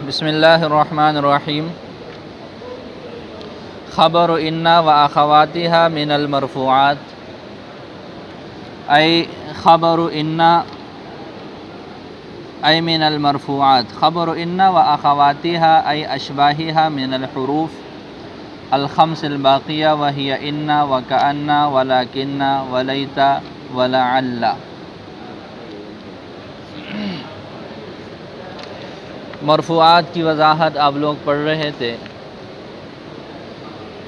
بسم اللہ الرحمن الرحیم۔ خبر ان و اخواتها من المرفوعات، خبر ان من المرفوعات، خبر ان و اخواتها اشباهها من الحروف الخمس الباقیہ وهي ان وكأن ولكن وليت ولعل۔ مرفوعات کی وضاحت آپ لوگ پڑھ رہے تھے۔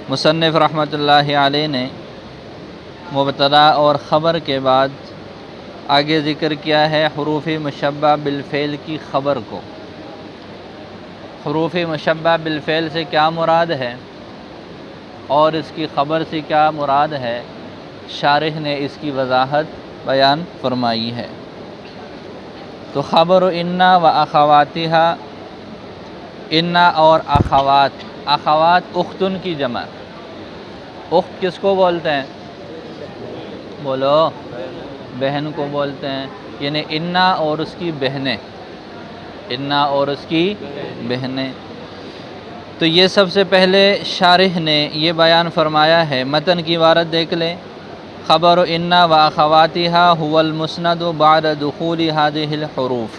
مصنف رحمۃ اللہ علیہ نے مبتدا اور خبر کے بعد آگے ذکر کیا ہے حروف مشبہ بالفعل کی خبر کو۔ حروف مشبہ بالفعل سے کیا مراد ہے اور اس کی خبر سے کیا مراد ہے، شارح نے اس کی وضاحت بیان فرمائی ہے۔ تو خبر ان و اخواتها، ان اور اخوات اختن کی جمع۔ اخت کس کو بولتے ہیں؟ بولو، بہن کو بولتے ہیں، یعنی ان اور اس کی بہنیں، ان اور اس کی بہنیں۔ تو یہ سب سے پہلے شارح نے یہ بیان فرمایا ہے، متن کی عبارت دیکھ لیں۔ خبر ان و اخواتها هو المسند بعد دخول هذه الحروف،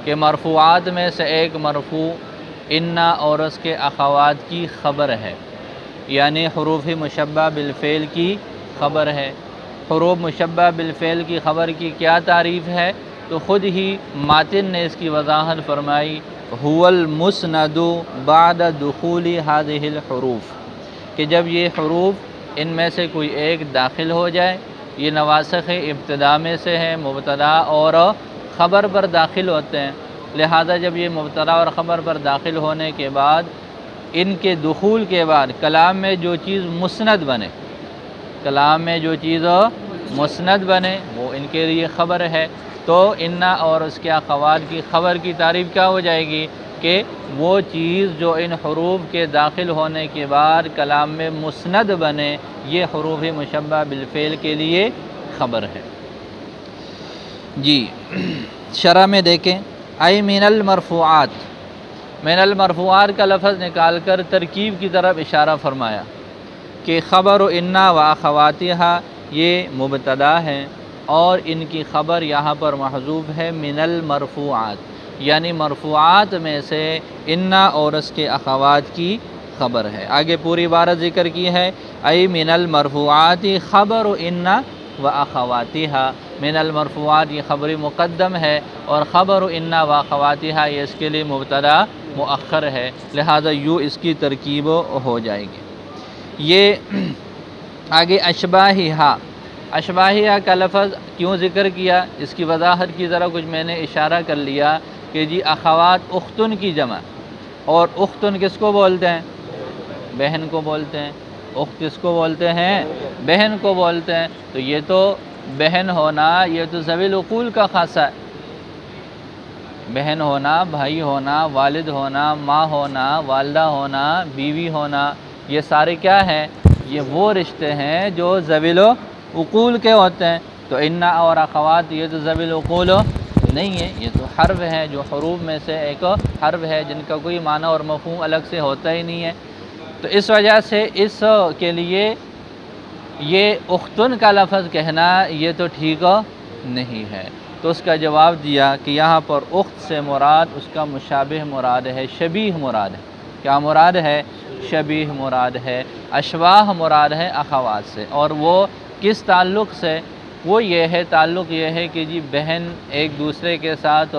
کہ مرفوعات میں سے ایک مرفوع ان اور اس کے اخوات کی خبر ہے، یعنی حروف مشبہ بالفعل کی خبر ہے۔ حروف مشبہ بالفعل کی خبر کی کیا تعریف ہے؟ تو خود ہی ماتن نے اس کی وضاحت فرمائی، هو المسند بعد دخول هذه الحروف، کہ جب یہ حروف ان میں سے کوئی ایک داخل ہو جائے، یہ نواسخ ابتدا میں سے ہے، مبتدا اور خبر پر داخل ہوتے ہیں، لہذا جب یہ مبتدا اور خبر پر داخل ہونے کے بعد ان کے دخول کے بعد کلام میں جو چیز مسند بنے، کلام میں جو چیز مسند بنے وہ ان کے لیے خبر ہے۔ تو ان اور اس کے اخوات کی خبر کی تعریف کیا ہو جائے گی کہ وہ چیز جو ان حروف کے داخل ہونے کے بعد کلام میں مسند بنے، یہ حروف مشبہ بالفعل کے لیے خبر ہے۔ جی شرح میں دیکھیں، ای من المرفوعات، من المرفوعات کا لفظ نکال کر ترکیب کی طرف اشارہ فرمایا کہ خبر ان و اخواتها یہ مبتدا ہے اور ان کی خبر یہاں پر محذوف ہے من المرفوعات، یعنی مرفوعات میں سے ان اور اس کے اخوات کی خبر ہے۔ آگے پوری عبارت ذکر کی ہے، ای من المرفوعات خبر ان و اخواتها، من المرفوعات یہ خبر مقدم ہے اور خبر ان و اخواتها یہ اس کے لیے مبتدا مؤخر ہے، لہذا یوں اس کی ترکیب ہو جائے گی۔ یہ آگے اشباہیہ کا لفظ کیوں ذکر کیا، اس کی وضاحت کی ذرا کچھ میں نے اشارہ کر لیا کہ جی اخوات اختن کی جمع، اور اختن کس کو بولتے ہیں؟ بہن کو بولتے ہیں۔ اخت کس کو بولتے ہیں؟ بہن کو بولتے ہیں۔ تو یہ تو بہن ہونا یہ تو ذوی العقول کا خاصہ ہے، بہن ہونا، بھائی ہونا، والد ہونا، ماں ہونا، والدہ ہونا، بیوی ہونا، یہ سارے کیا ہیں؟ یہ وہ رشتے ہیں جو ذوی العقول کے ہوتے ہیں۔ تو ان اور اخوات یہ تو ذوی العقول نہیں ہے، یہ تو حرف ہے، جو حروف میں سے ایک حرف ہے جن کا کوئی معنی اور مفہوم الگ سے ہوتا ہی نہیں ہے۔ تو اس وجہ سے اس کے لیے یہ اختن کا لفظ کہنا یہ تو ٹھیک نہیں ہے۔ تو اس کا جواب دیا کہ یہاں پر اخت سے مراد اس کا مشابہ مراد ہے، شبیہ مراد ہے۔ کیا مراد ہے؟ شبیہ مراد ہے۔ اشباہ مراد ہے اخوات سے، اور وہ کس تعلق سے؟ وہ یہ ہے، تعلق یہ ہے کہ جی بہن ایک دوسرے کے ساتھ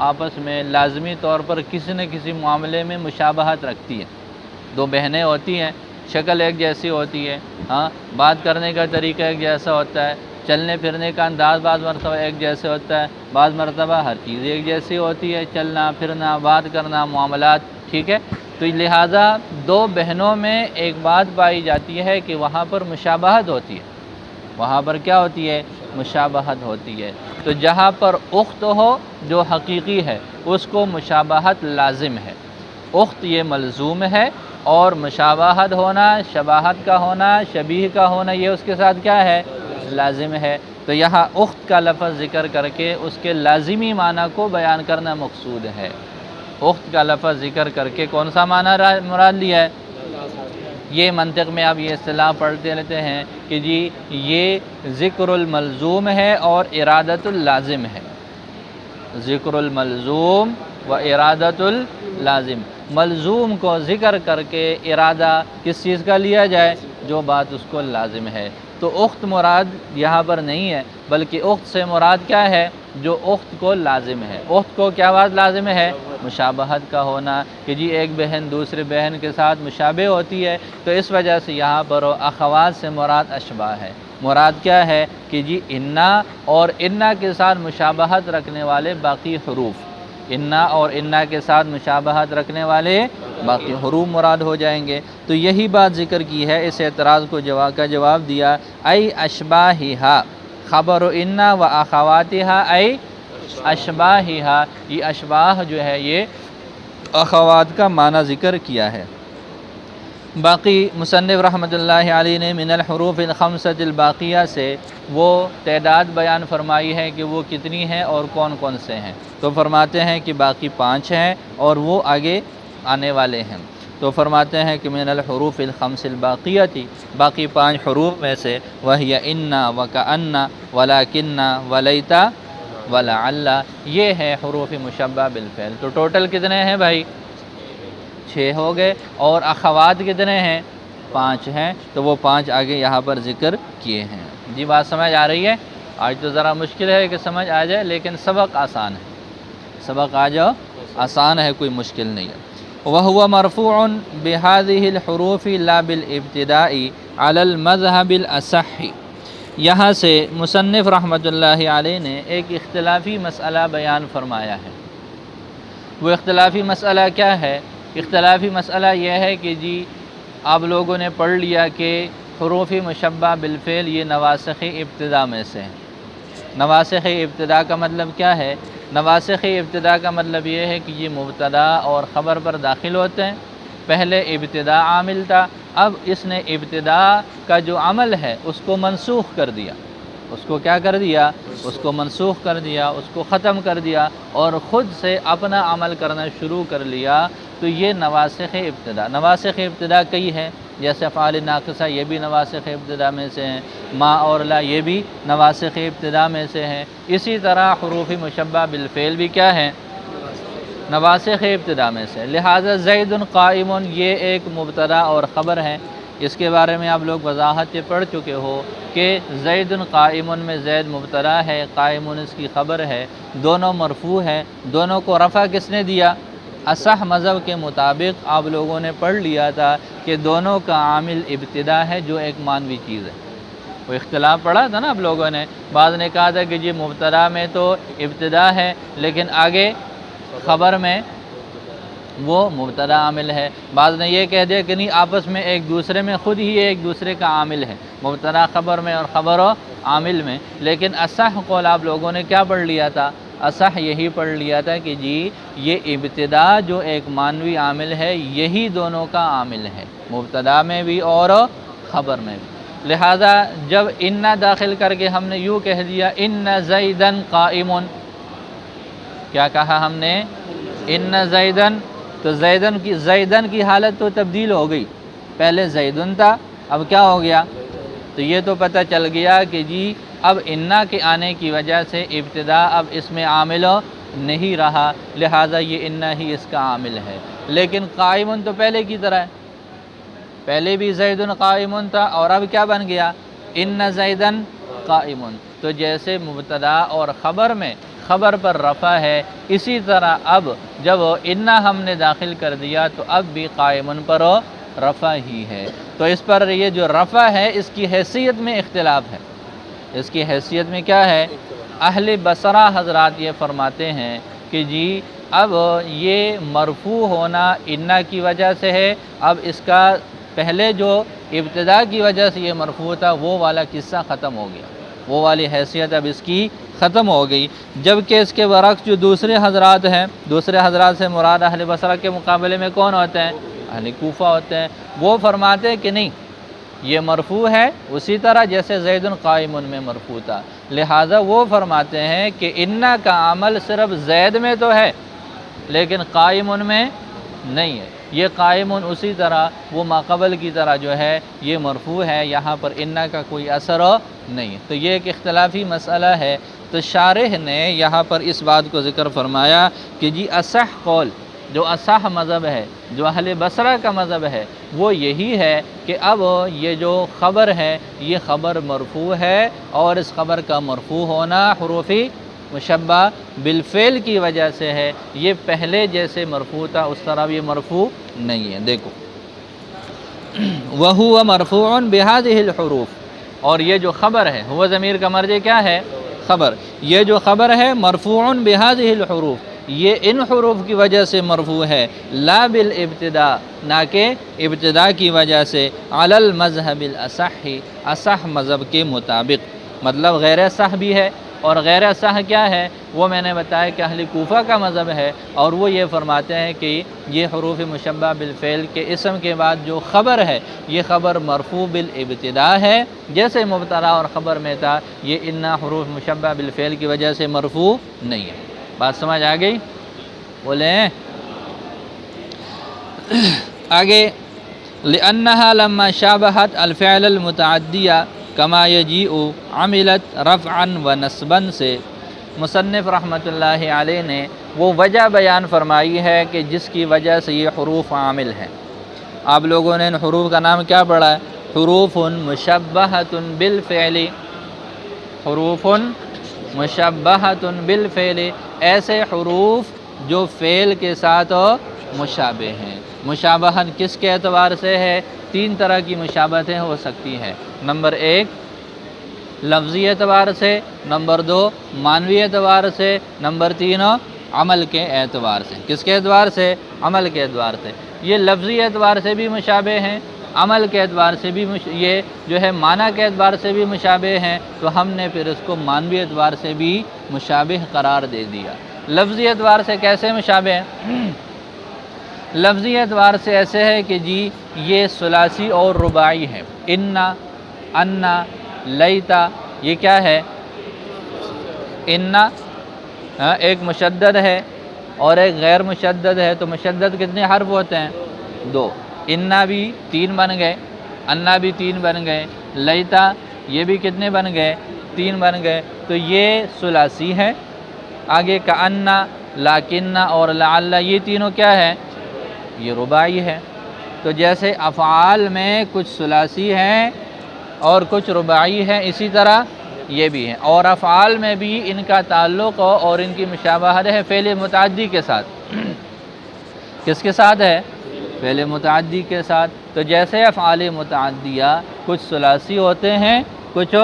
آپس میں لازمی طور پر کسی نہ کسی معاملے میں مشابہت رکھتی ہے۔ دو بہنیں ہوتی ہیں، شکل ایک جیسی ہوتی ہے، ہاں، بات کرنے کا طریقہ ایک جیسا ہوتا ہے، چلنے پھرنے کا انداز بعض مرتبہ ایک جیسے ہوتا ہے، بعض مرتبہ ہر چیز ایک جیسی ہوتی ہے، چلنا پھرنا، بات کرنا، معاملات، ٹھیک ہے۔ تو لہٰذا دو بہنوں میں ایک بات پائی جاتی ہے کہ وہاں پر مشابہت ہوتی ہے، وہاں پر کیا ہوتی ہے؟ مشابہت ہوتی ہے۔ تو جہاں پر اخت ہو جو حقیقی ہے اس کو مشابہت لازم ہے، اخت یہ ملزوم ہے، اور مشابہت ہونا، شباہت کا ہونا، شبیہ کا ہونا یہ اس کے ساتھ کیا ہے؟ لازم ہے۔ تو یہاں اخت کا لفظ ذکر کر کے اس کے لازمی معنی کو بیان کرنا مقصود ہے۔ اخت کا لفظ ذکر کر کے کون سا معنی مراد لیا ہے؟ یہ منطق میں آپ یہ اصطلاح پڑھتے رہتے ہیں کہ جی یہ ذکر الملزوم ہے اور ارادت اللازم ہے۔ ذکر الملزوم و ارادت اللازم، ملزوم کو ذکر کر کے ارادہ کس چیز کا لیا جائے؟ جو بات اس کو لازم ہے۔ تو اخت مراد یہاں پر نہیں ہے، بلکہ اخت سے مراد کیا ہے؟ جو اخت کو لازم ہے۔ اخت کو کیا بات لازم ہے؟ مشابہت کا ہونا، کہ جی ایک بہن دوسرے بہن کے ساتھ مشابہ ہوتی ہے، تو اس وجہ سے یہاں پر اخوات سے مراد اشباہ ہے۔ مراد کیا ہے کہ جی انا اور انا کے ساتھ مشابہت رکھنے والے باقی حروف، انا اور انا کے ساتھ مشابہت رکھنے والے باقی حروف مراد ہو جائیں گے۔ تو یہی بات ذکر کی ہے، اس اعتراض کو جواب دیا، ای اشباہہا خبر انا و اخواتہا ای اشباہہا، یہ اشباہ جو ہے یہ اخوات کا معنی ذکر کیا ہے۔ باقی مصنف رحمۃ اللہ علیہ نے من الحروف الخمسۃ الباقیہ سے وہ تعداد بیان فرمائی ہے کہ وہ کتنی ہیں اور کون کون سے ہیں، تو فرماتے ہیں کہ باقی 5 ہیں اور وہ آگے آنے والے ہیں۔ تو فرماتے ہیں کہ من الحروف الخمس الباقیہ، باقی 5 حروف میں سے وہی انا وکأن ولکن ولیت ولعل، یہ ہے حروف مشبہ بالفعل۔ تو ٹوٹل کتنے ہیں بھائی؟ 6 ہو گئے، اور اخوات کتنے ہیں؟ 5 ہیں، تو وہ 5 آگے یہاں پر ذکر کیے ہیں۔ جی بات سمجھ آ رہی ہے؟ آج تو ذرا مشکل ہے کہ سمجھ آ جائے، لیکن سبق آسان ہے، سبق آ جاؤ آسان ہے، کوئی مشکل نہیں ہے۔ وَهُوَ مَرْفُوعٌ بِهَذِهِ الْحُرُوفِ لَا بِالْإِبْتِدَاءِ عَلَى الْمَذْهَبِ الْأَصَحِّ، یہاں سے مصنف رحمۃ اللہ علیہ نے ایک اختلافی مسئلہ بیان فرمایا ہے۔ وہ اختلافی مسئلہ کیا ہے؟ اختلافی مسئلہ یہ ہے کہ جی آپ لوگوں نے پڑھ لیا کہ حروف مشبہ بالفعل یہ نواسخ ابتدا میں سے ہیں۔ نواسخ ابتدا کا مطلب کیا ہے؟ نواسخ ابتدا کا مطلب یہ ہے کہ یہ مبتدا اور خبر پر داخل ہوتے ہیں۔ پہلے ابتدا عامل تھا، اب اس نے ابتدا کا جو عمل ہے اس کو منسوخ کر دیا۔ اس کو کیا کر دیا؟ اس کو منسوخ کر دیا، اس کو ختم کر دیا، اور خود سے اپنا عمل کرنا شروع کر لیا۔ تو یہ نواسخ ابتدا، نواسخ ابتدا کئی ہیں، جیسے افعال ناقصہ یہ بھی نواسخ ابتدا میں سے ہیں، ما اور لا یہ بھی نواسخ ابتدا میں سے ہیں۔ اسی طرح حروف مشبہ بالفعل بھی کیا ہیں؟ نواسخ ابتدا میں سے۔ لہٰذا زید قائم یہ ایک مبتدا اور خبر ہے، اس کے بارے میں آپ لوگ وضاحت پڑھ چکے ہو کہ زید قائم میں زید مبتدا ہے، قائم اس کی خبر ہے، دونوں مرفوع ہیں۔ دونوں کو رفع کس نے دیا؟ اصح مذہب کے مطابق آپ لوگوں نے پڑھ لیا تھا کہ دونوں کا عامل ابتدا ہے، جو ایک مانوی چیز ہے۔ وہ اختلاف پڑھا تھا نا آپ لوگوں نے، بعض نے کہا تھا کہ جی مبتدا میں تو ابتدا ہے، لیکن آگے خبر میں وہ مبتدا عامل ہے۔ بعض نے یہ کہہ دیا کہ نہیں، آپس میں ایک دوسرے میں خود ہی ایک دوسرے کا عامل ہے، مبتدا خبر میں اور خبر و عامل میں۔ لیکن اصح قول آپ لوگوں نے کیا پڑھ لیا تھا؟ اصح یہی پڑھ لیا تھا کہ جی یہ ابتدا جو ایک مانوی عامل ہے یہی دونوں کا عامل ہے، مبتدا میں بھی اور خبر میں بھی۔ لہذا جب ان داخل کر کے ہم نے یوں کہہ دیا ان زیدن قائم، کیا کہا ہم نے؟ ان زیدن، تو زیدن کی حالت تو تبدیل ہو گئی، پہلے زیدن تھا، اب کیا ہو گیا؟ تو یہ تو پتہ چل گیا کہ جی اب انا کے آنے کی وجہ سے ابتدا اب اس میں عامل نہیں رہا، لہٰذا یہ انا ہی اس کا عامل ہے۔ لیکن قائم تو پہلے کی طرح ہے، پہلے بھی زید قائم تھا اور اب کیا بن گیا؟ ان زیدن قائم۔ تو جیسے مبتدا اور خبر میں خبر پر رفع ہے، اسی طرح اب جب انا ہم نے داخل کر دیا تو اب بھی قائم پر رفع ہی ہے۔ تو اس پر یہ جو رفع ہے اس کی حیثیت میں اختلاف ہے۔ اس کی حیثیت میں کیا ہے؟ اہل بصرہ حضرات یہ فرماتے ہیں کہ جی اب یہ مرفوع ہونا انا کی وجہ سے ہے، اب اس کا پہلے جو ابتدا کی وجہ سے یہ مرفوع تھا وہ والا قصہ ختم ہو گیا، وہ والی حیثیت اب اس کی ختم ہو گئی۔ جبکہ اس کے برعکس جو دوسرے حضرات ہیں، دوسرے حضرات سے مراد اہل بصرہ کے مقابلے میں کون ہوتے ہیں؟ اہل کوفہ ہوتے ہیں۔ وہ فرماتے ہیں کہ نہیں، یہ مرفوع ہے اسی طرح جیسے زید قائم میں مرفوع تھا، لہٰذا وہ فرماتے ہیں کہ انا کا عمل صرف زید میں تو ہے، لیکن قائم میں نہیں ہے۔ یہ قائم اسی طرح وہ ماقبل کی طرح جو ہے یہ مرفوع ہے، یہاں پر ان کا کوئی اثر نہیں ہے۔ تو یہ ایک اختلافی مسئلہ ہے۔ تو شارح نے یہاں پر اس بات کو ذکر فرمایا کہ جی اصح قول، جو اصح مذہب ہے، جو اہل بصرہ کا مذہب ہے، وہ یہی ہے کہ اب یہ جو خبر ہے یہ خبر مرفوع ہے، اور اس خبر کا مرفوع ہونا حروف مشبہ بالفعل کی وجہ سے ہے۔ یہ پہلے جیسے مرفوع تھا اس طرح یہ مرفوع نہیں ہے۔ دیکھو وَهُوَ مَرْفُوعٌ بِهَذِهِ الْحُرُوفِ، اور یہ جو خبر ہے، ہوا ضمیر کا مرجع کیا ہے؟ خبر۔ یہ جو خبر ہے مرفوع بهذه الحروف، یہ ان حروف کی وجہ سے مرفوع ہے، لا بالابتداء، نہ کہ ابتداء کی وجہ سے، علی المذہب الاصح، اصح مذہب کے مطابق۔ مطلب غیر اصح بھی ہے، اور غیر اصح کیا ہے؟ وہ میں نے بتایا کہ اہل کوفہ کا مذہب ہے، اور وہ یہ فرماتے ہیں کہ یہ حروف مشبہ بالفعل کے اسم کے بعد جو خبر ہے یہ خبر مرفوع بالابتداء ہے، جیسے مبتدا اور خبر میں تھا، یہ ان حروف مشبہ بالفعل کی وجہ سے مرفوع نہیں ہے۔ بات سمجھ آ گئی؟ بولیں آگے، لأنها لما شابہت الفعل المتعدیہ کما یجیء عملت رفعا و نصبا سے، مصنف رحمۃ اللہ علیہ نے وہ وجہ بیان فرمائی ہے کہ جس کی وجہ سے یہ حروف عامل ہیں۔ آپ لوگوں نے ان حروف کا نام کیا پڑھا ہے؟ حروف مشبہۃ بالفعل، حروف مشبہۃ بالفعل، ایسے حروف جو فعل کے ساتھ مشابہ ہیں۔ مشابہت کس کے اعتبار سے ہے؟ تین طرح کی مشابہتیں ہو سکتی ہیں۔ نمبر ایک لفظی اعتبار سے، نمبر دو معنوی اعتبار سے، نمبر تین عمل کے اعتبار سے۔ کس کے اعتبار سے؟ عمل کے اعتبار سے۔ یہ لفظی اعتبار سے بھی مشابہ ہیں، عمل کے اعتبار سے بھی یہ جو ہے معنی کے اعتبار سے بھی مشابہ ہیں، تو ہم نے پھر اس کو معنوی اعتبار سے بھی مشابہ قرار دے دیا۔ لفظی اعتبار سے کیسے مشابہ ہیں؟ لفظی اعتبار سے ایسے ہے کہ جی یہ ثلاثی اور رباعی ہے۔ انا، انا، لیتا، یہ کیا ہے؟ انا ایک مشدد ہے اور ایک غیر مشدد ہے، تو مشدد کتنے حرف ہوتے ہیں؟ دو۔ انا بھی تین بن گئے، انا بھی تین بن گئے، لیتا یہ بھی کتنے بن گئے؟ تین بن گئے، تو یہ ثلاثی ہے۔ آگے کا انا، لاکنہ اور لعل، یہ تینوں کیا ہے؟ یہ رباعی ہے۔ تو جیسے افعال میں کچھ ثلاثی ہیں اور کچھ رباعی ہیں، اسی طرح یہ بھی ہیں، اور افعال میں بھی ان کا تعلق اور ان کی مشابہت ہے فعل متعدی کے ساتھ۔ کس کے ساتھ ہے؟ فعل متعدی کے ساتھ۔ تو جیسے افعال متعدیہ کچھ ثلاثی ہوتے ہیں کچھ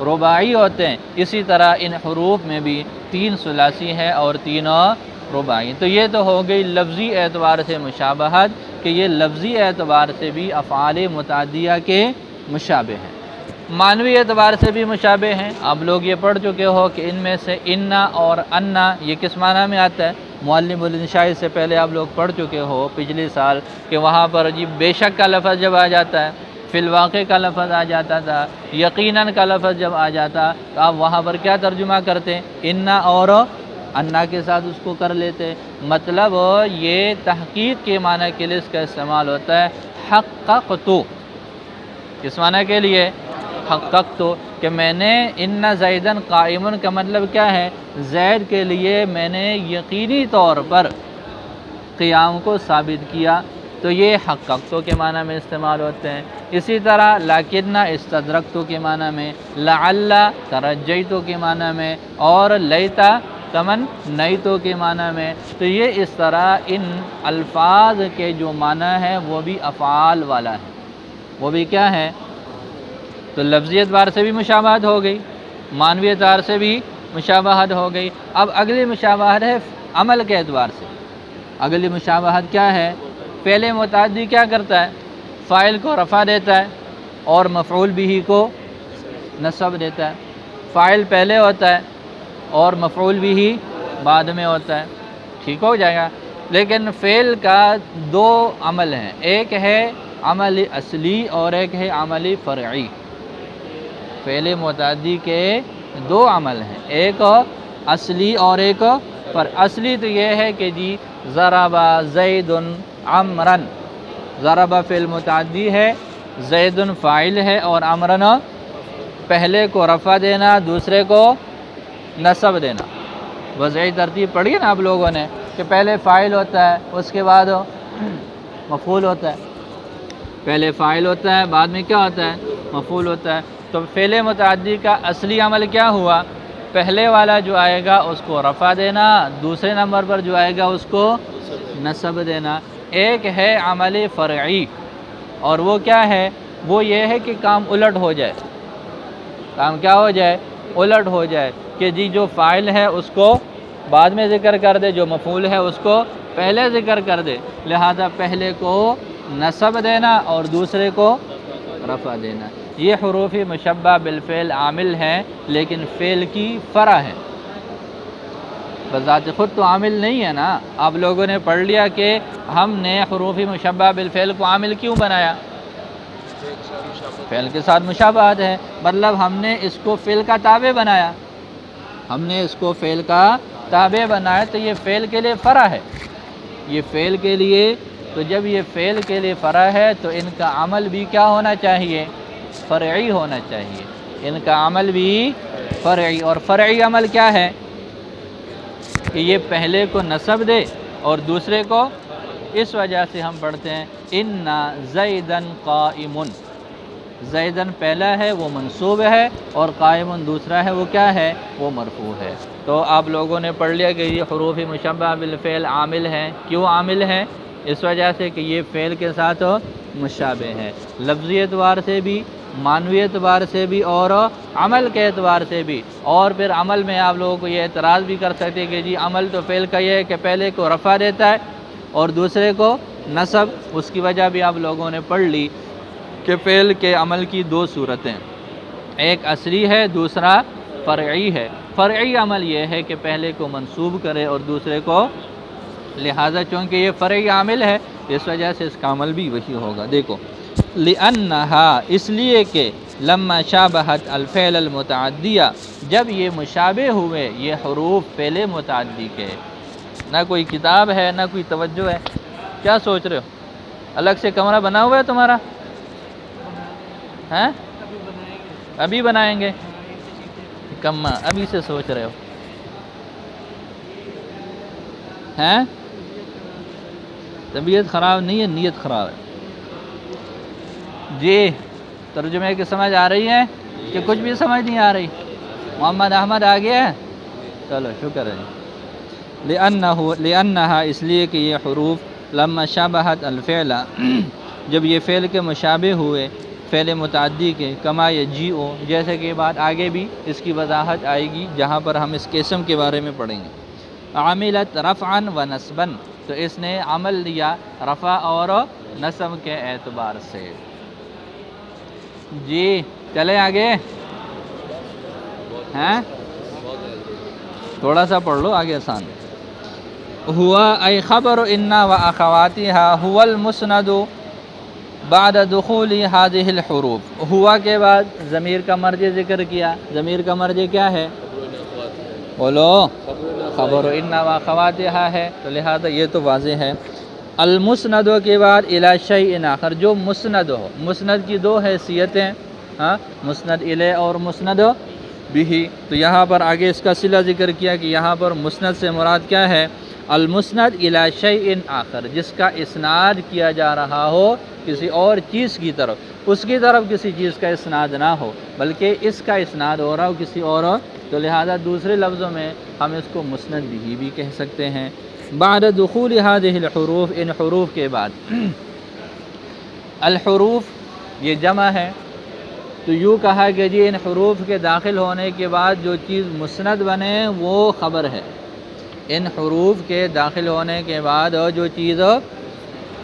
رباعی ہوتے ہیں، اسی طرح ان حروف میں بھی تین ثلاثی ہے اور تین رباعی۔ تو یہ تو ہو گئی لفظی اعتبار سے مشابہت، کہ یہ لفظی اعتبار سے بھی افعال متعدیہ کے مشابہ ہیں۔ معنوی اعتبار سے بھی مشابہ ہیں۔ آپ لوگ یہ پڑھ چکے ہو کہ ان میں سے انا اور انا یہ کس معنی میں آتا ہے؟ معلم الانشاء سے پہلے آپ لوگ پڑھ چکے ہو پچھلے سال کہ وہاں پر جی بے شک کا لفظ جب آ جاتا ہے، فی الواقع کا لفظ آ جاتا تھا، یقیناً کا لفظ جب آ جاتا تو آپ وہاں پر کیا ترجمہ کرتے؟ انا اور انا کے ساتھ اس کو کر لیتے۔ مطلب یہ تحقیق کے معنی کے لیے اس کا استعمال ہوتا ہے۔ حققت، کس معنی کے لیے؟ حققت، کہ میں نے ان زیدن قائمن کا مطلب کیا ہے؟ زید کے لیے میں نے یقینی طور پر قیام کو ثابت کیا، تو یہ حققت کے معنی میں استعمال ہوتے ہیں۔ اسی طرح لاکنہ استدرکت کے معنی میں، لعل ترجیت کے معنی میں، اور لیتا تمنیت کے معنی میں۔ تو یہ اس طرح ان الفاظ کے جو معنی ہے وہ بھی افعال والا ہے، وہ بھی کیا ہے؟ تو لفظی اعتبار سے بھی مشابہت ہو گئی، معنوی اعتبار سے بھی مشابہت ہو گئی۔ اب اگلی مشابہت ہے عمل کے اعتبار سے۔ اگلی مشابہت کیا ہے؟ فعل متعدی کیا کرتا ہے؟ فاعل کو رفع دیتا ہے اور مفعول به کو نصب دیتا ہے۔ فاعل پہلے ہوتا ہے اور مفعول به بعد میں ہوتا ہے، ٹھیک ہو جائے گا۔ لیکن فعل کا دو عمل ہیں، ایک ہے عمل اصلی اور ایک ہے عمل فرعی۔ فعل متعدی کے دو عمل ہیں، ایک اصلی اور ایک پر اصلی تو یہ ہے کہ جی ضرب زید عمرن، ضرب فعل متعدی ہے، زید فاعل ہے، اور عمرن پہلے کو رفع دینا، دوسرے کو نصب دینا۔ وضعی ترتیب پڑھی ہے نا آپ لوگوں نے کہ پہلے فاعل ہوتا ہے، اس کے بعد مفعول ہوتا ہے، پہلے فاعل ہوتا ہے، بعد میں کیا ہوتا ہے؟ مفعول ہوتا ہے۔ تو فعل متعدی کا اصلی عمل کیا ہوا؟ پہلے والا جو آئے گا اس کو رفع دینا، دوسرے نمبر پر جو آئے گا اس کو نصب دینا۔ ایک ہے عمل فرعی، اور وہ کیا ہے؟ وہ یہ ہے کہ کام الٹ ہو جائے۔ کام کیا ہو جائے؟ الٹ ہو جائے کہ جی جو فاعل ہے اس کو بعد میں ذکر کر دے، جو مفعول ہے اس کو پہلے ذکر کر دے، لہذا پہلے کو نصب دینا اور دوسرے کو رفع دینا۔ یہ حروف مشبہ بالفعل عامل ہیں، لیکن فعل کی فرع ہے، بذات خود تو عامل نہیں ہے نا۔ آپ لوگوں نے پڑھ لیا کہ ہم نے حروف مشبہ بالفعل کو عامل کیوں بنایا؟ فعل کے ساتھ مشابہت ہے، مطلب ہم نے اس کو فعل کا تابع بنایا، ہم نے اس کو فعل کا تابع بنایا، تو یہ فعل کے لیے فرع ہے، یہ فعل کے لیے۔ تو جب یہ فعل کے لیے فرع ہے تو ان کا عمل بھی کیا ہونا چاہیے؟ فرعی ہونا چاہیے، ان کا عمل بھی فرعی۔ اور فرعی عمل کیا ہے؟ کہ یہ پہلے کو نصب دے اور دوسرے کو، اس وجہ سے ہم پڑھتے ہیں ان زیدن قائم، زیدن پہلا ہے وہ منصوب ہے، اور قائم دوسرا ہے وہ کیا ہے؟ وہ مرفوع ہے۔ تو آپ لوگوں نے پڑھ لیا کہ یہ حروف مشبہ بالفعل عامل ہیں۔ کیوں عامل ہیں؟ اس وجہ سے کہ یہ فعل کے ساتھ مشابہ ہے، لفظی اعتبار سے بھی، معنوی اعتبار سے بھی، اور عمل کے اعتبار سے بھی۔ اور پھر عمل میں آپ لوگوں کو یہ اعتراض بھی کر سکتے کہ جی عمل تو فعل کا یہ ہے کہ پہلے کو رفع دیتا ہے اور دوسرے کو نصب۔ اس کی وجہ بھی آپ لوگوں نے پڑھ لی کہ فعل کے عمل کی دو صورتیں، ایک اصلی ہے، دوسرا فرعی ہے۔ فرعی عمل یہ ہے کہ پہلے کو منصوب کرے اور دوسرے کو، لہذا چونکہ یہ فرعی عامل ہے اس وجہ سے اس کا عمل بھی وہی ہوگا۔ دیکھو لِأَنَّهَا، اس لیے کہ لما شابہت الفعل المتعدیہ، جب یہ مشابہ ہوئے یہ حروف فعل متعدی کے۔ نہ کوئی کتاب ہے نہ کوئی توجہ ہے، کیا سوچ رہے ہو؟ الگ سے کمرہ بنا ہوا ہے تمہارا؟ ہیں؟ ابھی بنائیں گے؟ کما ابھی سے سوچ رہے ہو ہیں؟ طبیعت خراب نہیں ہے، نیت خراب ہے۔ جی ترجمے کی سمجھ آ رہی ہے کہ کچھ بھی سمجھ نہیں آ رہی؟ محمد احمد آ گیا ہے؟ چلو شکر ہے۔ لِأَنَّهَا، اس لیے کہ یہ حروف لما شابہت الفعل، جب یہ فعل کے مشابہ ہوئے فعل متعدی کے، کما یجیء، جیسے کہ بات آگے بھی اس کی وضاحت آئے گی جہاں پر ہم اس قسم کے بارے میں پڑھیں گے۔ عملت رفعا و نصبا، تو اس نے عمل لیا رفع اور نصب کے اعتبار سے۔ جی چلے آگے ہیں؟ تھوڑا سا پڑھ لو آگے، آسان۔ ہوا ای خبر ان و اخواتها هو المسند بعد دخول هذه الحروف، ہوا کے بعد ضمیر کا مرجع ذکر کیا، ضمیر کا مرجع کیا ہے؟ بولو، خبر ان و اخواتها ہے، تو لہذا یہ تو واضح ہے۔ المسند کے بعد الی شیء آخر، جو مسند ہو، مسند کی دو حیثیتیں، ہاں، مسند الی اور مسند بھی، تو یہاں پر آگے اس کا صلہ ذکر کیا کہ یہاں پر مسند سے مراد کیا ہے؟ المسند الی شیء آخر، جس کا اسناد کیا جا رہا ہو کسی اور چیز کی طرف، اس کی طرف کسی چیز کا اسناد نہ ہو بلکہ اس کا اسناد ہو رہا ہو کسی اور، تو لہذا دوسرے لفظوں میں ہم اس کو مسند بھی کہہ سکتے ہیں۔ بعد دخول هذه الحروف، ان حروف کے بعد، الحروف یہ جمع ہے، تو یوں کہا کہ جی ان حروف کے داخل ہونے کے بعد جو چیز مسند بنے وہ خبر ہے، ان حروف کے داخل ہونے کے بعد جو چیز،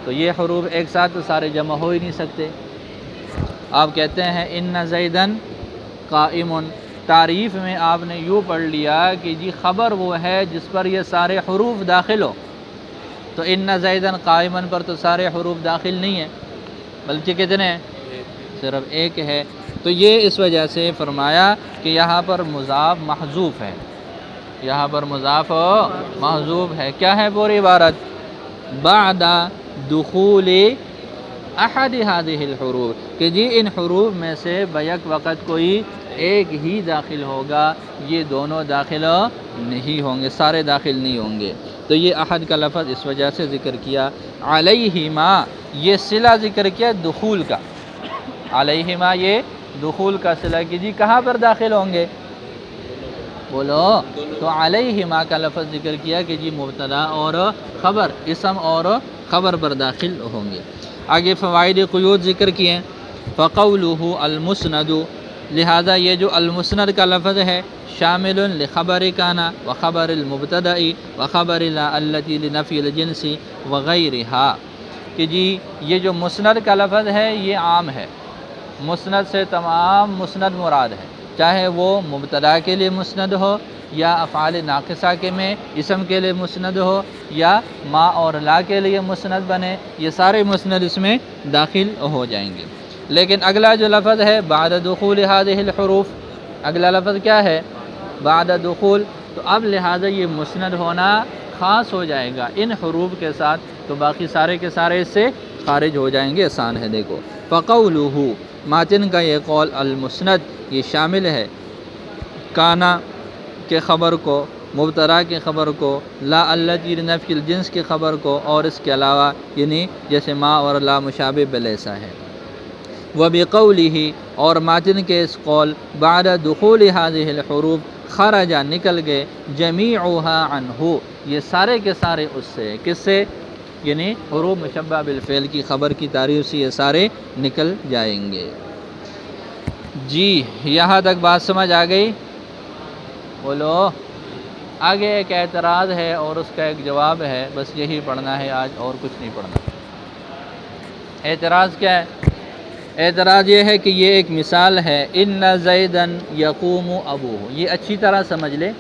تو یہ حروف ایک ساتھ تو سارے جمع ہو ہی نہیں سکتے۔ آپ کہتے ہیں ان زیدن قائم، تعریف میں آپ نے یوں پڑھ لیا کہ جی خبر وہ ہے جس پر یہ سارے حروف داخل ہو، تو ان زیدن قائمن پر تو سارے حروف داخل نہیں ہیں، بلکہ کتنے ہیں؟ صرف ایک ہے۔ تو یہ اس وجہ سے فرمایا کہ یہاں پر مضاف محذوف ہے، یہاں پر مضاف محذوف ہے. کیا ہے پوری عبارت؟ بعد دخول احد هذه الحروف، کہ جی ان حروف میں سے بیک وقت کوئی ایک ہی داخل ہوگا، یہ دونوں داخل نہیں ہوں گے، سارے داخل نہیں ہوں گے. تو یہ احد کا لفظ اس وجہ سے ذکر کیا. علیہما یہ صلہ ذکر کیا دخول کا، علیہما یہ دخول کا صلہ کہ جی کہاں پر داخل ہوں گے؟ بولو. تو علیہما کا لفظ ذکر کیا کہ جی مبتدا اور خبر، اسم اور خبر پر داخل ہوں گے. آگے فوائد قیود ذکر کیے. فقولہ المسند، لہذا یہ جو المسند کا لفظ ہے شامل لخبر کانا وخبر المبتدأ وخبر لا التي لنفی الجنس وغیرہا، کہ جی یہ جو مسند کا لفظ ہے یہ عام ہے، مسند سے تمام مسند مراد ہے، چاہے وہ مبتدا کے لیے مسند ہو یا افعال ناقصہ کے میں اسم کے لیے مسند ہو یا ما اور لا کے لیے مسند بنے، یہ سارے مسند اس میں داخل ہو جائیں گے. لیکن اگلا جو لفظ ہے بعد دخول هذه الحروف، اگلا لفظ کیا ہے؟ بعد دخول. تو اب لہذا یہ مسند ہونا خاص ہو جائے گا ان حروف کے ساتھ، تو باقی سارے کے سارے اس سے خارج ہو جائیں گے. آسان ہے دیکھو. فقولہ ماتن کا یہ قول المسند یہ شامل ہے کانا کے خبر کو، مبتدا کے خبر کو، لا التی لنفی الجنس کی خبر کو، اور اس کے علاوہ یعنی جیسے ما اور لا مشابہ بلیسا ہے. وبقولہ اور ماتن کے اس قول بعد دخول هذه الحروف خرج نکل گئے جمیعها عنہ، یہ سارے کے سارے اس سے، کس سے؟ یعنی حروف مشبہ بالفعل کی خبر کی تعریف سے یہ سارے نکل جائیں گے. جی یہاں تک بات سمجھ آ گئی؟ بولو. آگے ایک اعتراض ہے اور اس کا ایک جواب ہے، بس یہی پڑھنا ہے آج اور کچھ نہیں پڑھنا. اعتراض کیا ہے؟ اعتراض یہ ہے کہ یہ ایک مثال ہے ان زیدن یقوم ابوہ، یہ اچھی طرح سمجھ لے،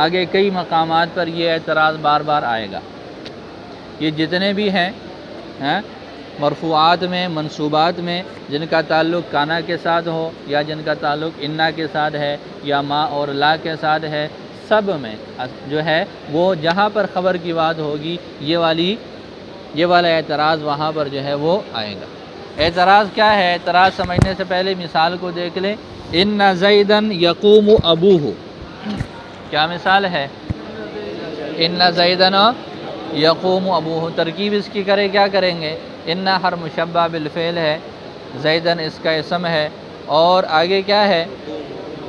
آگے کئی مقامات پر یہ اعتراض بار بار آئے گا. یہ جتنے بھی ہیں مرفوعات میں منصوبات میں جن کا تعلق کانا کے ساتھ ہو یا جن کا تعلق انا کے ساتھ ہے یا ما اور لا کے ساتھ ہے، سب میں جو ہے وہ جہاں پر خبر کی بات ہوگی یہ والا اعتراض وہاں پر جو ہے وہ آئے گا. اعتراض کیا ہے؟ اعتراض سمجھنے سے پہلے مثال کو دیکھ لیں. ان زیدن یقوم ابوہ، کیا مثال ہے؟ ان زیدن یقوم ابوہ، ترکیب اس کی کرے کیا کریں گے؟ ان ہر مشبہ بالفعل ہے، زیدن اس کا اسم ہے، اور آگے کیا ہے؟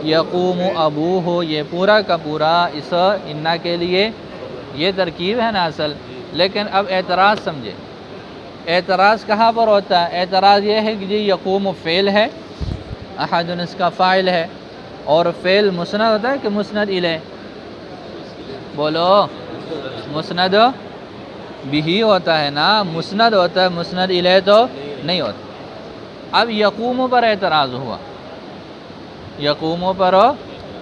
یقوم ابوہ، یہ پورا کا پورا اس انا کے لیے یہ ترکیب ہے نا اصل. لیکن اب اعتراض سمجھے، اعتراض کہاں پر ہوتا ہے؟ اعتراض یہ ہے کہ جی یقوم فعل ہے، احد اس کا فاعل ہے، اور فعل مسند ہوتا ہے کہ مسند الیہ؟ بولو. مسند بھی ہوتا ہے نا، مسند ہوتا ہے، مسند الیہ تو نہیں ہوتا. اب یقوم پر اعتراض ہوا. یقوم پر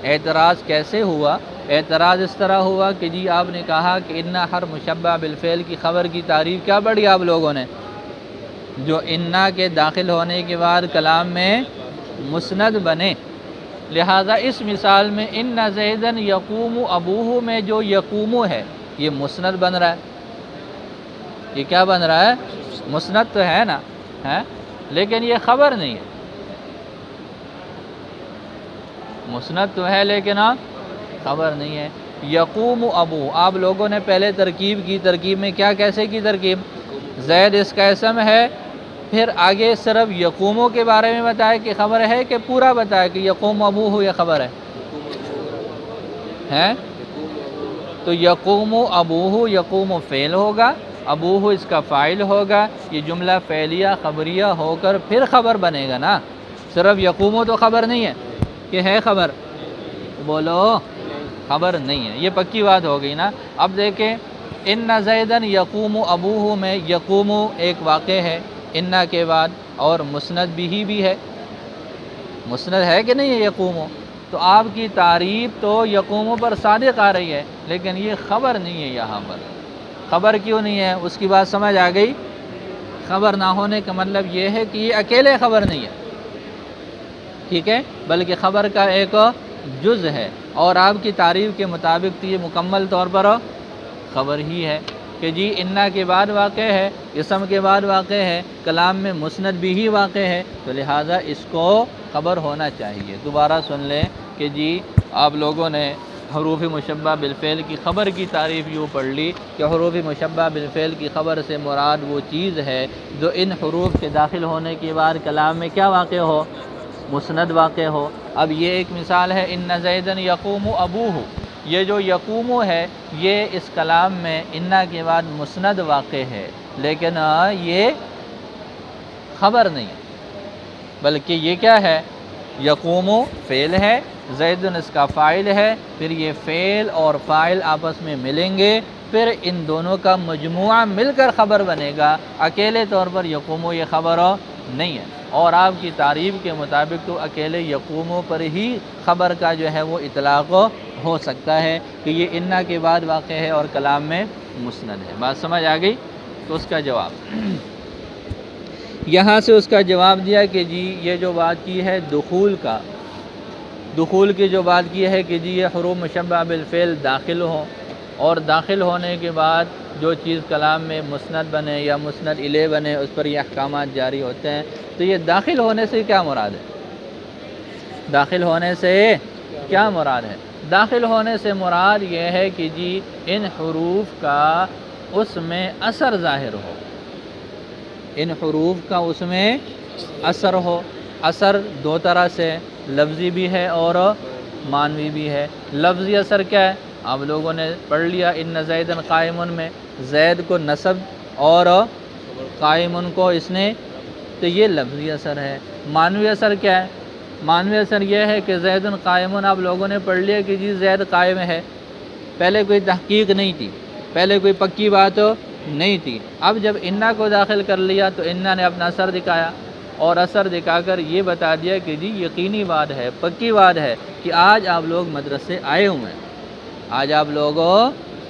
اعتراض کیسے ہوا؟ اعتراض اس طرح ہوا کہ جی آپ نے کہا کہ انا ہر مشبہ بالفعل کی خبر کی تعریف کیا پڑھی آپ لوگوں نے؟ جو انا کے داخل ہونے کے بعد کلام میں مسند بنے. لہذا اس مثال میں ان زیدن یقوم ابوہ میں جو یقوم ہے یہ مسند بن رہا ہے. یہ کیا بن رہا ہے؟ مسند تو ہے نا، لیکن یہ خبر نہیں ہے. مسند تو ہے لیکن خبر نہیں ہے. یقوم ابو، آپ لوگوں نے پہلے ترکیب کی، ترکیب میں کیا کیسے کی ترکیب؟ زید اس کا اسم ہے، پھر آگے صرف یقوموں کے بارے میں بتایا کہ خبر ہے، کہ پورا بتایا کہ یقوم ابو ہو یہ خبر ہے؟ تو یقوم ابو ہو، یقوم فعل ہوگا، ابو ہو اس کا فاعل ہوگا، یہ جملہ فعلیہ خبریہ ہو کر پھر خبر بنے گا نا. صرف یقوم تو خبر نہیں ہے کہ ہے خبر؟ بولو. خبر نہیں ہے، یہ پکی بات ہو گئی نا. اب دیکھیں ان زیدن یقوم ابوہ میں یقوم ایک واقع ہے انا کے بعد، اور مسند بھی ہے. مسند ہے کہ نہیں ہے یقوم؟ تو آپ کی تعریف تو یقوم پر صادق آ رہی ہے، لیکن یہ خبر نہیں ہے. یہاں پر خبر کیوں نہیں ہے؟ اس کی بات سمجھ آ گئی. خبر نہ ہونے کا مطلب یہ ہے کہ یہ اکیلے خبر نہیں ہے، ٹھیک ہے، بلکہ خبر کا ایک جز ہے. اور آپ کی تعریف کے مطابق تو یہ مکمل طور پر خبر ہی ہے کہ جی انا کے بعد واقع ہے، اسم کے بعد واقع ہے، کلام میں مسند بھی ہی واقع ہے، تو لہٰذا اس کو خبر ہونا چاہیے۔ دوبارہ سن لیں کہ جی آپ لوگوں نے حروف مشبہ بالفعل کی خبر کی تعریف یوں پڑھ لی کہ حروف مشبہ بالفعل کی خبر سے مراد وہ چیز ہے جو ان حروف کے داخل ہونے کے بعد کلام میں کیا واقع ہو؟ مسند واقع ہو۔ اب یہ ایک مثال ہے ان زیدن یقوم ابوہ، یہ جو یقوم ہے یہ اس کلام میں انا کے بعد مسند واقع ہے، لیکن یہ خبر نہیں بلکہ یہ کیا ہے؟ یقوم فعل ہے، زید اس کا فاعل ہے، پھر یہ فعل اور فاعل آپس میں ملیں گے، پھر ان دونوں کا مجموعہ مل کر خبر بنے گا، اکیلے طور پر یقوم یہ خبر نہیں ہے۔ اور آپ کی تعریف کے مطابق تو اکیلے یقوم پر ہی خبر کا جو ہے وہ اطلاق ہو سکتا ہے کہ یہ انا کے بعد واقع ہے اور کلام میں مسند ہے۔ بات سمجھ آ گئی؟ تو اس کا جواب یہاں سے اس کا جواب دیا کہ جی یہ جو بات کی ہے دخول کی جو بات کی ہے کہ جی یہ حروف مشبہ بالفعل داخل ہوں، اور داخل ہونے کے بعد جو چیز کلام میں مسند بنے یا مسند الیہ بنے اس پر یہ احکامات جاری ہوتے ہیں، تو یہ داخل ہونے سے کیا مراد ہے؟ داخل ہونے سے کیا مراد ہے؟ داخل ہونے سے مراد یہ ہے کہ جی ان حروف کا اس میں اثر ظاہر ہو، ان حروف کا اس میں اثر ہو۔ اثر دو طرح سے، لفظی بھی ہے اور معنوی بھی ہے۔ لفظی اثر کیا ہے؟ آپ لوگوں نے پڑھ لیا ان زیدن قائمن میں، زید کو نصب اور قائمن کو اس نے، تو یہ لفظی اثر ہے۔ معنوی اثر کیا ہے؟ معنوی اثر یہ ہے کہ زیدن قائمن آپ لوگوں نے پڑھ لیا کہ جی زید قائم ہے، پہلے کوئی تحقیق نہیں تھی، پہلے کوئی پکی بات نہیں تھی، اب جب انا کو داخل کر لیا تو انا نے اپنا اثر دکھایا، اور اثر دکھا کر یہ بتا دیا کہ جی یقینی بات ہے، پکی بات ہے کہ آج آپ لوگ مدرسے آئے ہوئے ہیں، آج آپ لوگ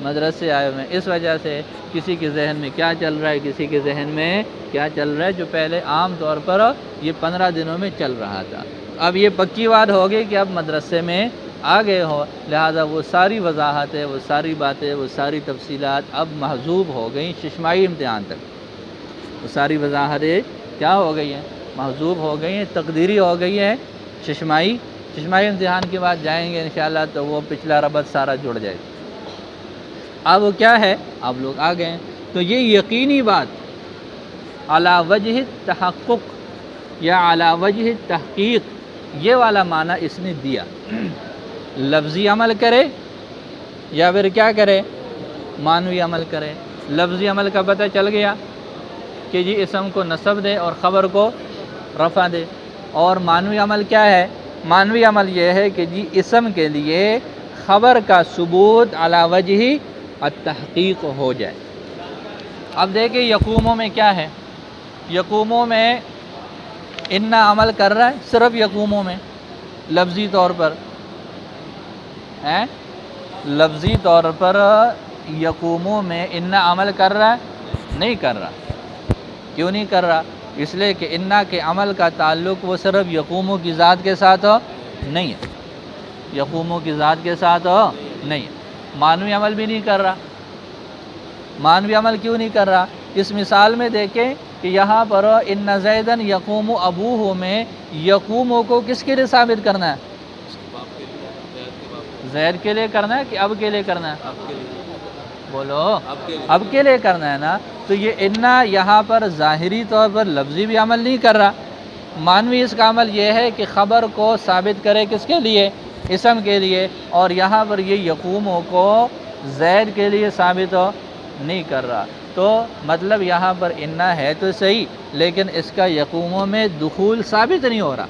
مدرسے آئے ہوئے ہیں۔ اس وجہ سے کسی کے ذہن میں کیا چل رہا ہے، کسی کے ذہن میں کیا چل رہا ہے جو پہلے عام طور پر یہ 15 دنوں میں چل رہا تھا، اب یہ پکی بات ہو گئی کہ اب مدرسے میں آ گئے ہو، لہذا وہ ساری وضاحتیں، وہ ساری باتیں، وہ ساری تفصیلات اب محذوب ہو گئیں ششمائی امتحان تک، وہ ساری وضاحتیں کیا ہو گئی ہیں؟ محذوب ہو گئی ہیں، تقدیری ہو گئی ہیں، ششمائی امتحان کے بعد جائیں گے انشاءاللہ تو وہ پچھلا ربط سارا جڑ جائے گا۔ اب کیا ہے؟ آپ لوگ آ گئے ہیں، تو یہ یقینی بات علی وجہ تحقق یا علی وجہ تحقیق، یہ والا معنی اس نے دیا۔ لفظی عمل کرے یا پھر کیا کرے؟ معنوی عمل کرے۔ لفظی عمل کا پتہ چل گیا کہ جی اسم کو نصب دے اور خبر کو رفع دے، اور معنوی عمل کیا ہے؟ معنوی عمل یہ ہے کہ جی اسم کے لیے خبر کا ثبوت علی وجہ التحقیق ہو جائے۔ اب دیکھیں یقوموں میں کیا ہے؟ یقوموں میں انا عمل کر رہا ہے، صرف یقوموں میں لفظی طور پر ہیں، لفظی طور پر یقوموں میں انا عمل کر رہا ہے؟ نہیں کر رہا۔ کیوں نہیں کر رہا؟ اس لیے کہ انا کے عمل کا تعلق وہ صرف یقوموں کی ذات کے ساتھ نہیں ہے، یقوموں کی ذات کے ساتھ نہیں ہے۔ معنوی عمل بھی نہیں کر رہا۔ معنوی عمل کیوں نہیں کر رہا؟ اس مثال میں دیکھیں کہ یہاں پر ان زیدن یقوم ابوہ میں یقوموں کو کس کے لیے ثابت کرنا ہے؟ زید کے لیے کرنا ہے کہ اب کے لیے کرنا ہے؟ بولو، اب کے لیے کرنا ہے نا۔ تو یہ انا یہاں پر ظاہری طور پر لفظی بھی عمل نہیں کر رہا، معنوی اس کا عمل یہ ہے کہ خبر کو ثابت کرے کس کے لیے؟ اسم کے لیے، اور یہاں پر یہ یقوموں کو زید کے لیے ثابت نہیں کر رہا۔ تو مطلب یہاں پر انا ہے تو صحیح، لیکن اس کا یقوموں میں دخول ثابت نہیں ہو رہا،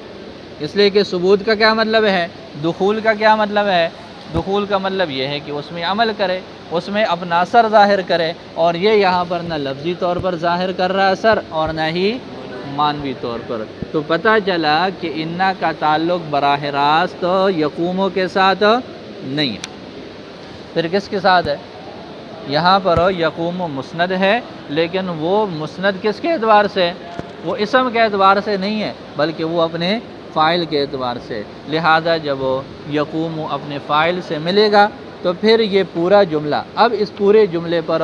اس لیے کہ ثبوت کا کیا مطلب ہے؟ دخول کا کیا مطلب ہے؟ دخول کا مطلب یہ ہے کہ اس میں عمل کرے، اس میں اپنا اثر ظاہر کرے، اور یہ یہاں پر نہ لفظی طور پر ظاہر کر رہا اثر اور نہ ہی معنوی طور پر۔ تو پتہ چلا کہ انا کا تعلق براہ راست یقوموں کے ساتھ نہیں ہے، پھر کس کے ساتھ ہے؟ یہاں پر یقوم مسند ہے، لیکن وہ مسند کس کے اعتبار سے؟ وہ اسم کے اعتبار سے نہیں ہے، بلکہ وہ اپنے فاعل کے اعتبار سے، لہذا جب یقوم اپنے فاعل سے ملے گا تو پھر یہ پورا جملہ، اب اس پورے جملے پر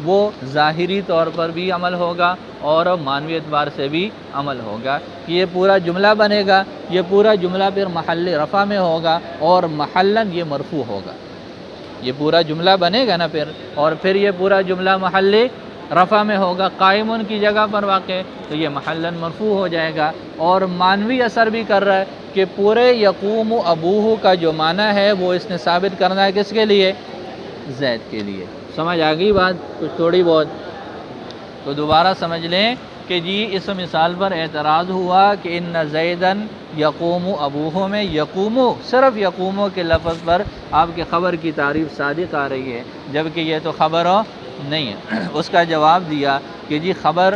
وہ ظاہری طور پر بھی عمل ہوگا اور معنوی اعتبار سے بھی عمل ہوگا کہ یہ پورا جملہ بنے گا، یہ پورا جملہ پھر محل رفع میں ہوگا اور محلاً یہ مرفوع ہوگا۔ یہ پورا جملہ بنے گا نا پھر یہ پورا جملہ محل رفع میں ہوگا، قائمن کی جگہ پر واقع، تو یہ محلاً مرفوع ہو جائے گا۔ اور معنوی اثر بھی کر رہا ہے کہ پورے یقوم ابوہ کا جو معنی ہے وہ اس نے ثابت کرنا ہے کس کے لیے؟ زید کے لیے۔ سمجھ آ گئی بات کچھ تھوڑی بہت؟ تو دوبارہ سمجھ لیں کہ جی اس مثال پر اعتراض ہوا کہ ان زیدن یقوم ابوہ میں یقوم، صرف یقوم کے لفظ پر آپ کے خبر کی تعریف صادق آ رہی ہے، جبکہ یہ تو خبر نہیں ہے۔ اس کا جواب دیا کہ جی خبر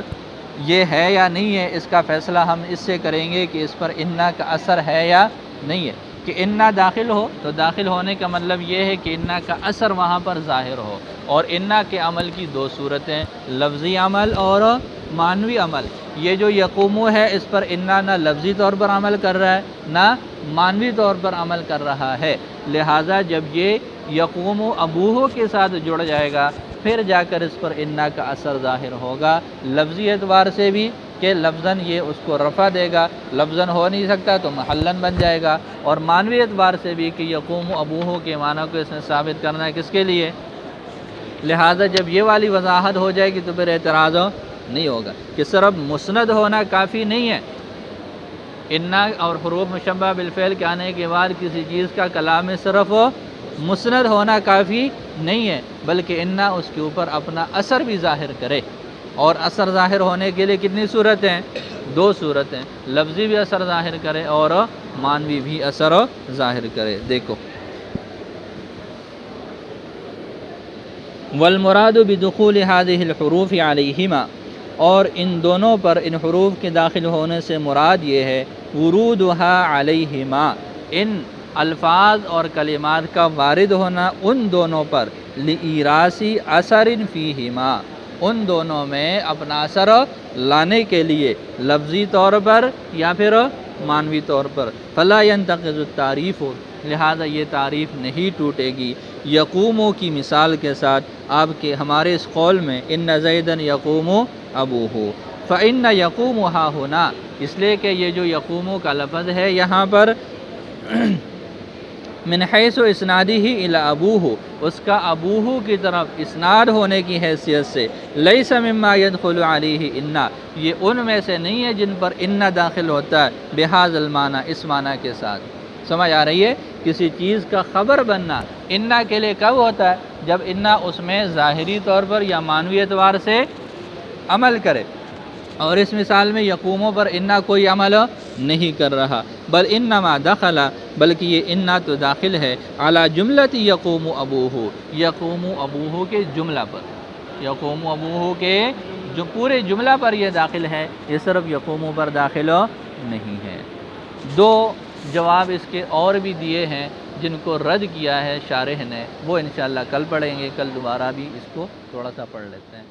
یہ ہے یا نہیں ہے، اس کا فیصلہ ہم اس سے کریں گے کہ اس پر انا کا اثر ہے یا نہیں ہے۔ کہ انا داخل ہو تو داخل ہونے کا مطلب یہ ہے کہ انا کا اثر وہاں پر ظاہر ہو، اور انا کے عمل کی دو صورتیں، لفظی عمل اور معنوی عمل۔ یہ جو یقومو ہے اس پر انا نہ لفظی طور پر عمل کر رہا ہے نہ معنوی طور پر عمل کر رہا ہے، لہٰذا جب یہ یقوم ابوہ کے ساتھ جڑ جائے گا پھر جا کر اس پر انا کا اثر ظاہر ہوگا، لفظی اعتبار سے بھی کہ لفظاً یہ اس کو رفع دے گا، لفظاً ہو نہیں سکتا تو محلاً بن جائے گا، اور معنوی اعتبار سے بھی کہ یقوم ابوہ کے معنی کو اس نے ثابت کرنا ہے کس کے لیے؟ لہٰذا جب یہ والی وضاحت ہو جائے گی تو پھر اعتراض نہیں ہوگا کہ صرف مسند ہونا کافی نہیں ہے، انا اور حروف مشبہ بالفعل کے آنے کے بعد کسی چیز کا کلام میں صرف مسند ہونا کافی نہیں ہے، بلکہ انا اس کے اوپر اپنا اثر بھی ظاہر کرے، اور اثر ظاہر ہونے کے لیے کتنی صورتیں؟ دو صورتیں، لفظی بھی اثر ظاہر کرے اور معنوی بھی اثر ظاہر کرے۔ دیکھو والمراد بدخول هذه الحروف علیہما، اور ان دونوں پر ان حروف کے داخل ہونے سے مراد یہ ہے ورودها علیہما، ان الفاظ اور کلمات کا وارد ہونا ان دونوں پر، لإیراث اثر فیہما، ان دونوں میں اپنا اثر لانے کے لیے، لفظی طور پر یا پھر معنوی طور پر، فلا ينتقض التعریف، لہذا یہ تعریف نہیں ٹوٹے گی یقومو کی مثال کے ساتھ آپ کے ہمارے اس قول میں ان زیدن یقوم ابوہ، فإن یقوم ہا ہونا، اس لیے کہ یہ جو یقومو کا لفظ ہے یہاں پر من حیث اسنادی ہی الی ابوہ، اس کا ابوہ کی طرف اسناد ہونے کی حیثیت سے، لیس مما يدخل علیہ انا، یہ ان میں سے نہیں ہے جن پر انا داخل ہوتا ہے بہذا المعنی، اس معنی کے ساتھ۔ سمجھ آ رہی ہے؟ کسی چیز کا خبر بننا انا کے لیے کب ہوتا ہے؟ جب انا اس میں ظاہری طور پر یا معنوی اعتبار سے عمل کرے، اور اس مثال میں یقوموں پر انا کوئی عمل نہیں کر رہا، بل انما دخل، بلکہ یہ انا تو داخل ہے علی جملۃ یقوم ابوہ، یقوم ابوہ کے جملہ پر، یقوم ابوہ کے جو پورے جملہ پر یہ داخل ہے، یہ صرف یقوموں پر داخل نہیں ہے۔ دو جواب اس کے اور بھی دیے ہیں جن کو رد کیا ہے شارح نے، وہ انشاءاللہ کل پڑھیں گے، کل دوبارہ بھی اس کو تھوڑا سا پڑھ لیتے ہیں۔